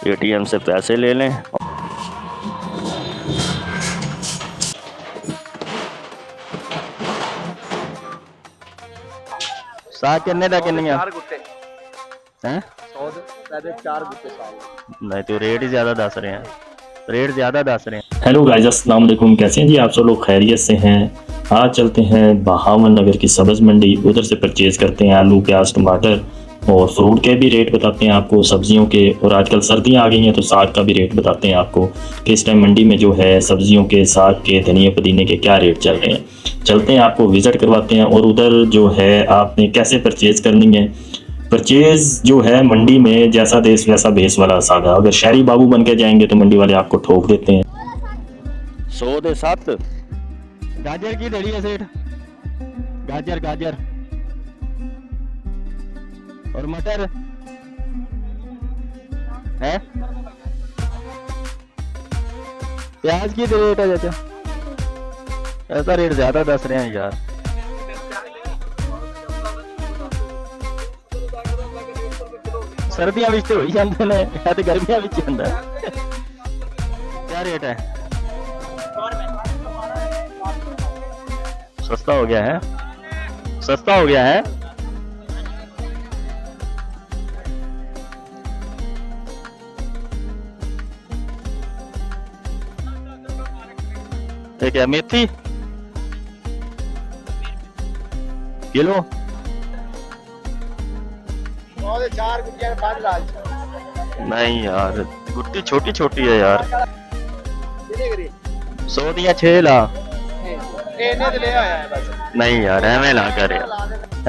ATM से पैसे ले लें। साग किन्ने दा किन्नियां? 4 गुट्टे हैं? 100 दे 4 गुट्टे साग। नहीं तो रेट ही ज़्यादा दस रहे हैं, रेट ज़्यादा दस रहे हैं। हेलो गाइस, अस्सलाम वालेकुम। कैसे हैं जी आप सब लोग? खैरियत से हैं? आज चलते हैं बहावन नगर की सब्ज़ मंडी, उधर से परचेज़ करते हैं आलू, प्याज, टमाटर और फ्रूट के भी रेट बताते हैं आपको, सब्जियों के। और आजकल सर्दियां आ गई हैं तो साग का भी रेट बताते हैं आपको कि इस टाइम मंडी में जो है सब्जियों के, साग के, धनिया पुदीने के क्या रेट चल रहे हैं। चलते हैं, आपको विज़िट करवाते हैं और उधर जो है आपने कैसे परचेज़ करनी है। परचेज़ जो है मंडी में जैसा देश वैसा भेस वाला सागा। अगर शहरी बाबू बन के जाएंगे तो मंडी वाले आपको ठोक देते हैं। 100 दे 7। गाजर की दड़ी है सेठ, गाजर गाजर और मटर है। प्याज की रेट है चाचा? ऐसा रेट ज़्यादा दस रहे हैं यार। सर्दियां विच हो ही जाते ने, या तो गर्मियां विच ਹੁੰਦਾ है। क्या रेट है? सस्ता हो गया है, सस्ता हो गया है। ये क्या मेथी किलो? 4 गुट्टियां 5 लाल। नहीं यार, गुट्टी छोटी छोटी है यार। कितने करी? 100 दिया 6 ला। ਇਹਨੇ ਤੇ ਲਿਆ ਆਇਆ ਹੈ ਬਸ। नहीं यार, एवें ला कर यार।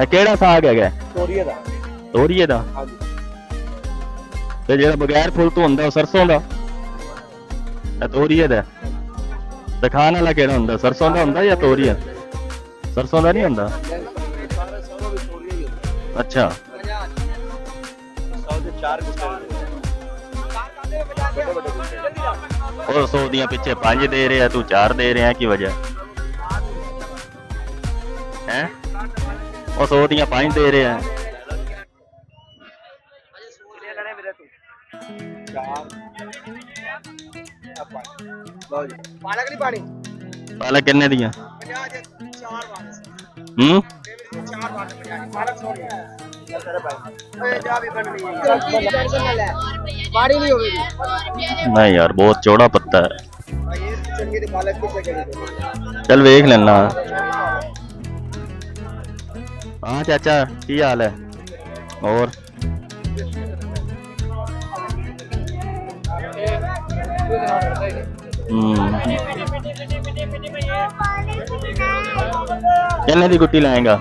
ਇਹ ਕਿਹੜਾ ਸਾਗ ਹੈਗਾ? ਤੋਰੀਏ ਦਾ। ਤੋਰੀਏ ਦਾ? ਹਾਂਜੀ। ਤੇ ਜਿਹੜਾ ਬਗੈਰ ਫੁੱਲ ਤੋਂ ਹੁੰਦਾ ਉਹ ਸਰਸੋਂ ਦਾ? ਇਹ ਤੋਰੀਏ ਦਾ। ਤੇ ਖਾਣ ਵਾਲਾ ਕਿਹੜਾ ਹੁੰਦਾ? ਸਰਸੋਂ ਦਾ ਹੁੰਦਾ ਜਾਂ ਤੋਰੀਆ? ਸਰਸੋਂ ਦਾ ਨਹੀਂ ਹੁੰਦਾ। ਸਾਰੇ ਸਰੋਂ ਵੀ ਤੋਰੀਏ ਹੀ ਹੁੰਦੇ। अच्छा 100 ਦੇ 4 ਗੁੱਟੇ। और 100 दिया पीछे 5 दे रहे हैं, तू 4 दे रहे हैं की वजह है? और 100 दिया 5 दे रहे हैं। ਪਾਲਕ ਨਹੀਂ ਪਾਣੀ। पालक किन्ने दिया? 50 ਦੇ 4 ਵਾਲੇ। 4 ਵਾਲੇ ਪਾਲਕ 100 ਨਹੀਂ। ਸਾਰੇ ਭਾਈ ਓਏ ਜਾ ਵੀ ਬਣਨੀ ਹੈ। ਟੈਨਸ਼ਨ ਨਾ ਲੈ, ਪਾਣੀ ਨਹੀਂ ਹੋਵੇਗੀ। नहीं यार, बहुत चौड़ा पत्ता है। ਭਾਈ ਇਹ ਚੰਗੀ ਦੀ ਪਾਲਕ ਕਿੱਥੇ ਕਰੀ? चल वेख लेना। हाँ चाचा, की हाल है? और किन्ने दी गुट्टी लाएगा?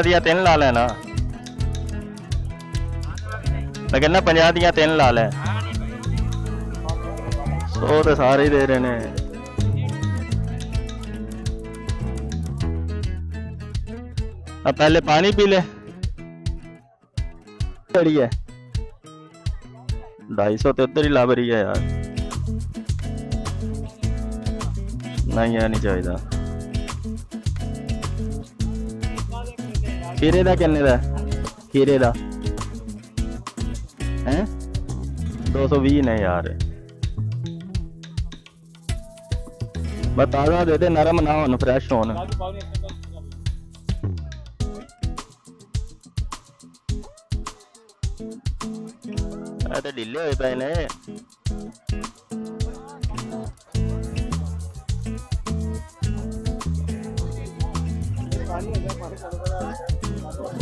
दिया 3 ला लेना। मैं कहना 50 दिया 3 ला ले। 100 तो सारे ही दे रहे ने। अब पहले पानी पी ले। ਕਿਹੜੀ ਹੈ? 250 तो उधर ही ला रही है यार। नहीं है, नहीं चाहिए। ਖੀਰੇ ਦਾ ਕਿੰਨੇ ਦਾ? ਖੀਰੇ ਦਾ ਹੈ 220 ने यार। ਬਸ ਤਾਜ਼ਾ ਦੇ ਦੇ, ਨਰਮ ਨਾ ਹੋਣ, ਫਰੈਸ਼ ਹੋਣ। ਇਹ ਤਾਂ ਢਿੱਲੇ ਹੋਏ ਪਏ ਨੇ।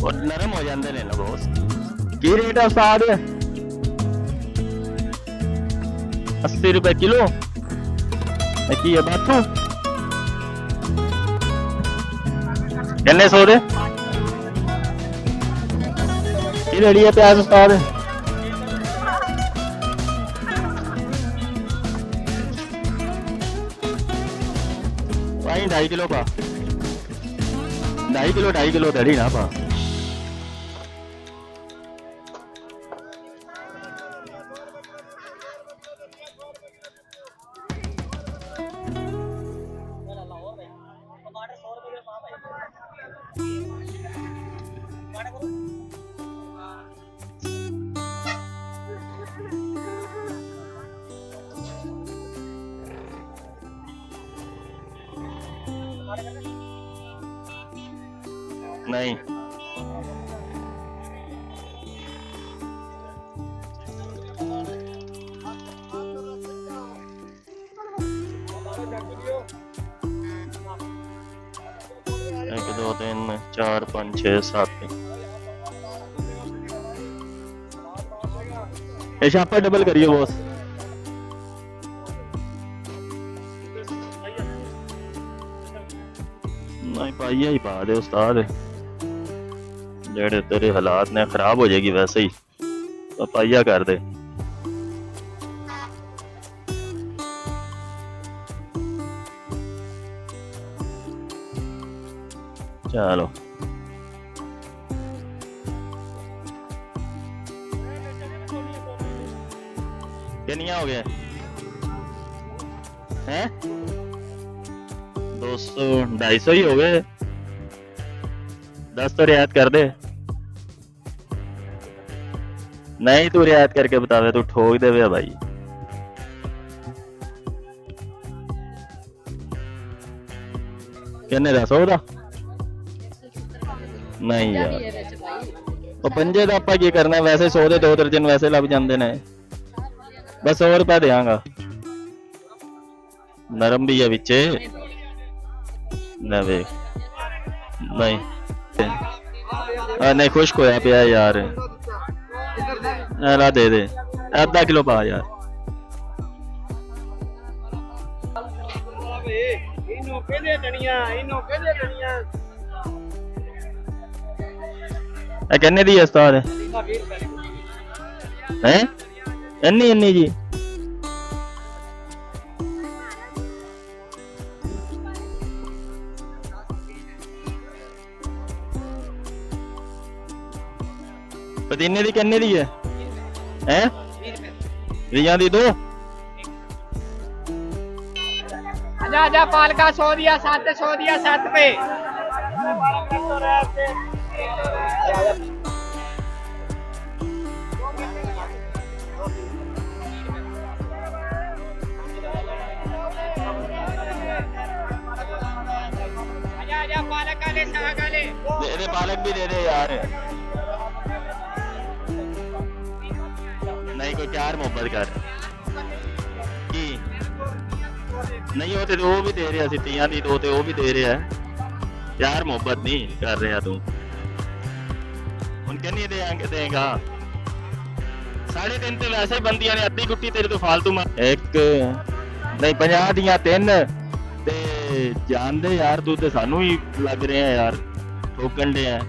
और नरम हो जाते ने ना बहुत। ਕੀ ਰੇਟ ਹੈ ਉਸਤਾਦ? 80 रुपए किलो। ਇਹ ਕੀ ਹੈ ਬਾਥੂ? किन्ने 100 दे? ਕੀ ਰੇੜੀ ਹੈ ਪਿਆਜ਼ ਉਸਤਾਦ? भाई 2.5 किलो पा। 2.5 किलो दड़ी ना पा। नहीं एक दो तीन चार पाँच छः सात ये छापा डबल करियो बॉस नहीं पाइया ही पा दे उस्ताद जेड़े तेरे हालात ने खराब हो जाएगी वैसे ही तो पाइया कर दे चलो कितनिया हो गया हैं 200 250 ही हो गए 10 तो रियायत कर दे नहीं तू रियायत करके बतावे तू ठोक दे वे भाई किन्ने दा 100 दा नहीं यार ਉਹ ਪੰਜੇ ਦਾ ਆਪਾਂ ਕੀ ਕਰਨਾ ਵੈਸੇ 100 ਦੇ 2 ਦਰਜਨ ਵੈਸੇ ਲੱਭ ਜਾਂਦੇ ਨੇ ਬਸ 100 ਰੁਪਏ ਦੇਵਾਂਗਾ ਨਰਮ ਵੀ ਹੈ ਵਿੱਚੇ ਨਾ ਵੇਖ ਨਹੀਂ नहीं खुश्क होया पिया यार ला दे दे आधा किलो पा यार किन्ने दी उस्ताद है इन्नी इन्नी जी पतीने दी किन्ने दी है हैं 20 दी 2 आजा आजा पालका 100 दिया 700 दिया 7 पे आजा आजा पालक वाले साग वाले दे दे पालक भी दे दे यार नहीं कोई प्यार मोहब्बत कर की नहीं होते तो वो भी दे रहा सिटियां दी दो ते वो भी दे रहा है प्यार मोहब्बत नहीं कर रहा तू उनके नहीं देगा 3.5 ते वैसे ही बंदियां ने अद्धी गुट्टी तेरे तो फालतू एक नहीं 50 दियां 3 ते जान दे यार तू ते सानू ही लग रहे हैं यार ठोकन दे हैं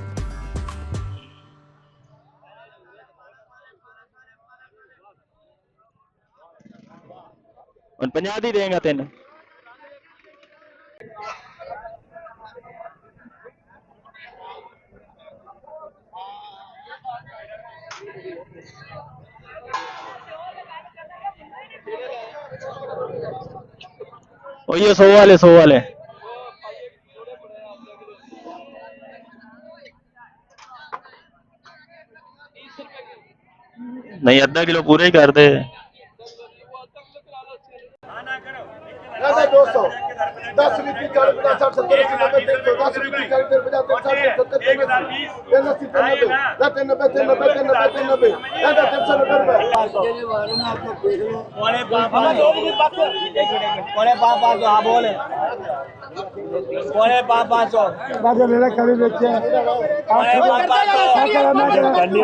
और 50 दी देगा 3 और ये 100 वाले नहीं आधा किलो पूरे ही कर दे 200 10 रुपये 40 50 60 70 80 90 10 रुपये 40 50 60 70 80 90